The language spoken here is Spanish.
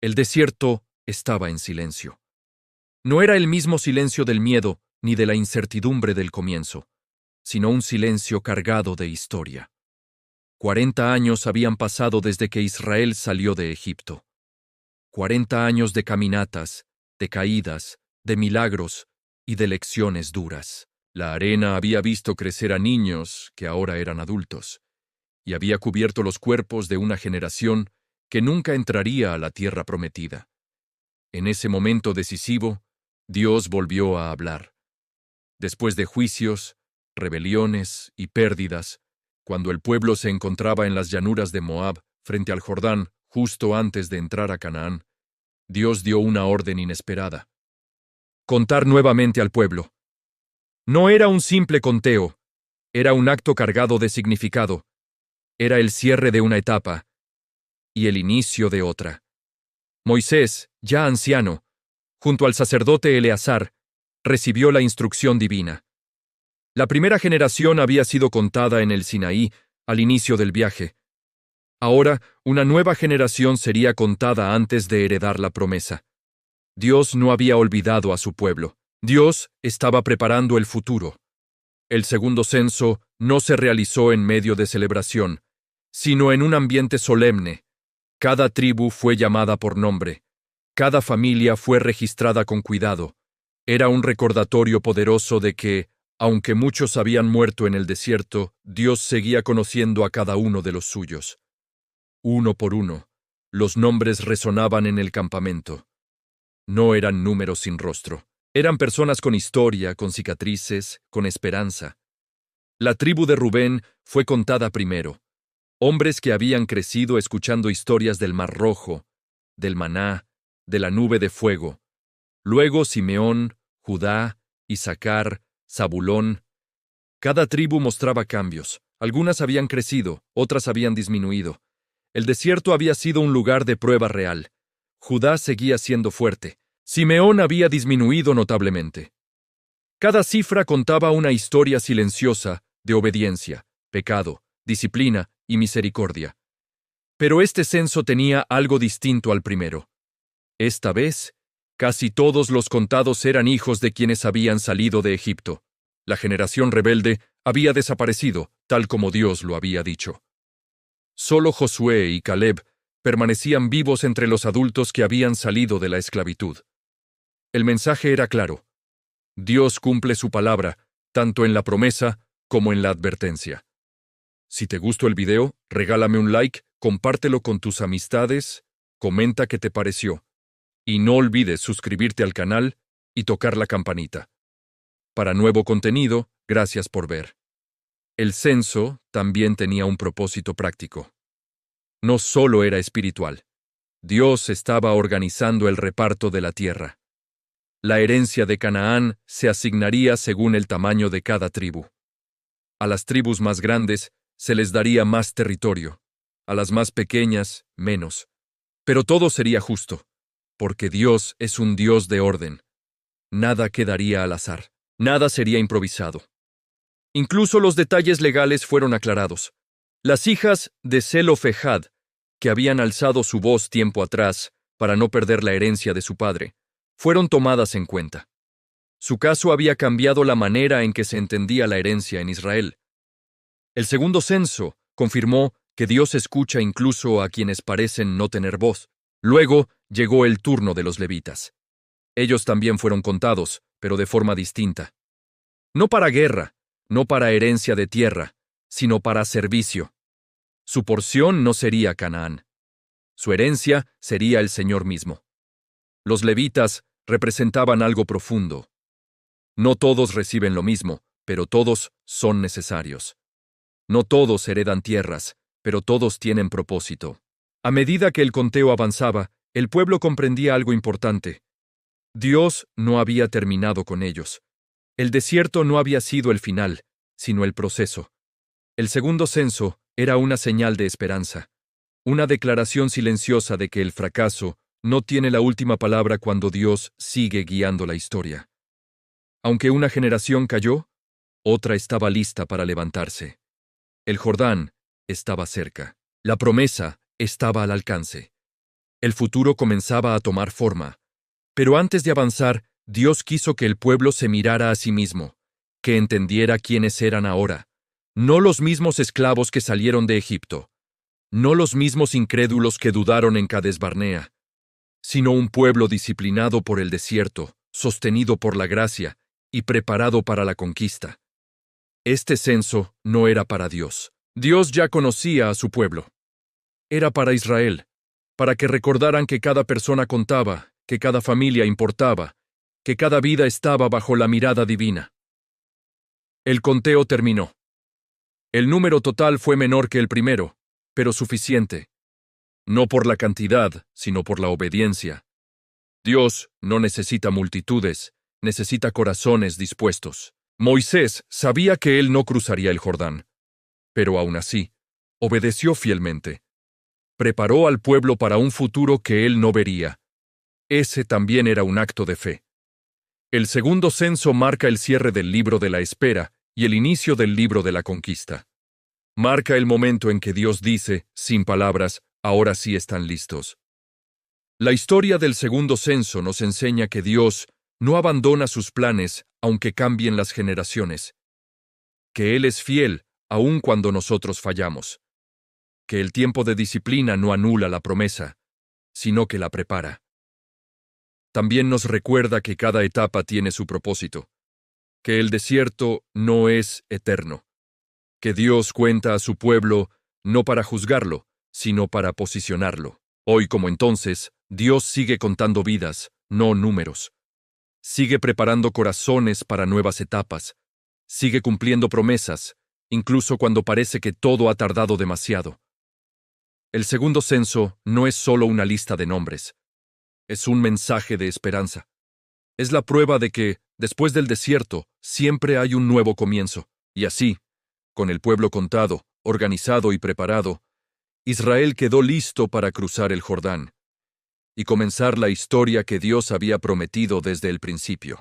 El desierto estaba en silencio. No era el mismo silencio del miedo ni de la incertidumbre del comienzo, sino un silencio cargado de historia. 40 años habían pasado desde que Israel salió de Egipto. 40 años de caminatas, de caídas, de milagros y de lecciones duras. La arena había visto crecer a niños que ahora eran adultos, y había cubierto los cuerpos de una generación que nunca entraría a la tierra prometida. En ese momento decisivo, Dios volvió a hablar. Después de juicios, rebeliones y pérdidas, cuando el pueblo se encontraba en las llanuras de Moab, frente al Jordán, justo antes de entrar a Canaán, Dios dio una orden inesperada. Contar nuevamente al pueblo. No era un simple conteo, era un acto cargado de significado. Era el cierre de una etapa y el inicio de otra. Moisés, ya anciano, junto al sacerdote Eleazar, recibió la instrucción divina. La primera generación había sido contada en el Sinaí al inicio del viaje. Ahora, una nueva generación sería contada antes de heredar la promesa. Dios no había olvidado a su pueblo. Dios estaba preparando el futuro. El segundo censo no se realizó en medio de celebración, sino en un ambiente solemne. Cada tribu fue llamada por nombre. Cada familia fue registrada con cuidado. Era un recordatorio poderoso de que, aunque muchos habían muerto en el desierto, Dios seguía conociendo a cada uno de los suyos. Uno por uno, los nombres resonaban en el campamento. No eran números sin rostro. Eran personas con historia, con cicatrices, con esperanza. La tribu de Rubén fue contada primero. Hombres que habían crecido escuchando historias del Mar Rojo, del maná, de la nube de fuego. Luego Simeón, Judá, Isaacar, Zabulón. Cada tribu mostraba cambios. Algunas habían crecido, otras habían disminuido. El desierto había sido un lugar de prueba real. Judá seguía siendo fuerte. Simeón había disminuido notablemente. Cada cifra contaba una historia silenciosa de obediencia, pecado, disciplina y misericordia. Pero este censo tenía algo distinto al primero. Esta vez, casi todos los contados eran hijos de quienes habían salido de Egipto. La generación rebelde había desaparecido, tal como Dios lo había dicho. Solo Josué y Caleb permanecían vivos entre los adultos que habían salido de la esclavitud. El mensaje era claro. Dios cumple su palabra, tanto en la promesa como en la advertencia. Si te gustó el video, regálame un like, compártelo con tus amistades, comenta qué te pareció. Y no olvides suscribirte al canal y tocar la campanita. Para nuevo contenido, gracias por ver. El censo también tenía un propósito práctico. No solo era espiritual. Dios estaba organizando el reparto de la tierra. La herencia de Canaán se asignaría según el tamaño de cada tribu. A las tribus más grandes se les daría más territorio, a las más pequeñas, menos. Pero todo sería justo, porque Dios es un Dios de orden. Nada quedaría al azar, nada sería improvisado. Incluso los detalles legales fueron aclarados. Las hijas de Zelofehad, que habían alzado su voz tiempo atrás para no perder la herencia de su padre, fueron tomadas en cuenta. Su caso había cambiado la manera en que se entendía la herencia en Israel. El segundo censo confirmó que Dios escucha incluso a quienes parecen no tener voz. Luego llegó el turno de los levitas. Ellos también fueron contados, pero de forma distinta. No para guerra, no para herencia de tierra, sino para servicio. Su porción no sería Canaán. Su herencia sería el Señor mismo. Los levitas representaban algo profundo. No todos reciben lo mismo, pero todos son necesarios. No todos heredan tierras, pero todos tienen propósito. A medida que el conteo avanzaba, el pueblo comprendía algo importante. Dios no había terminado con ellos. El desierto no había sido el final, sino el proceso. El segundo censo era una señal de esperanza, una declaración silenciosa de que el fracaso no tiene la última palabra cuando Dios sigue guiando la historia. Aunque una generación cayó, otra estaba lista para levantarse. El Jordán estaba cerca. La promesa estaba al alcance. El futuro comenzaba a tomar forma. Pero antes de avanzar, Dios quiso que el pueblo se mirara a sí mismo, que entendiera quiénes eran ahora. No los mismos esclavos que salieron de Egipto, no los mismos incrédulos que dudaron en Cades Barnea, sino un pueblo disciplinado por el desierto, sostenido por la gracia y preparado para la conquista. Este censo no era para Dios. Dios ya conocía a su pueblo. Era para Israel, para que recordaran que cada persona contaba, que cada familia importaba, que cada vida estaba bajo la mirada divina. El conteo terminó. El número total fue menor que el primero, pero suficiente. No por la cantidad, sino por la obediencia. Dios no necesita multitudes, necesita corazones dispuestos. Moisés sabía que él no cruzaría el Jordán, pero aún así, obedeció fielmente. Preparó al pueblo para un futuro que él no vería. Ese también era un acto de fe. El segundo censo marca el cierre del libro de la espera y el inicio del libro de la conquista. Marca el momento en que Dios dice, sin palabras, ahora sí están listos. La historia del segundo censo nos enseña que Dios no abandona sus planes aunque cambien las generaciones, que Él es fiel aun cuando nosotros fallamos, que el tiempo de disciplina no anula la promesa, sino que la prepara. También nos recuerda que cada etapa tiene su propósito, que el desierto no es eterno, que Dios cuenta a su pueblo no para juzgarlo, sino para posicionarlo. Hoy como entonces, Dios sigue contando vidas, no números. Sigue preparando corazones para nuevas etapas. Sigue cumpliendo promesas, incluso cuando parece que todo ha tardado demasiado. El segundo censo no es solo una lista de nombres. Es un mensaje de esperanza. Es la prueba de que, después del desierto, siempre hay un nuevo comienzo. Y así, con el pueblo contado, organizado y preparado, Israel quedó listo para cruzar el Jordán y comenzar la historia que Dios había prometido desde el principio.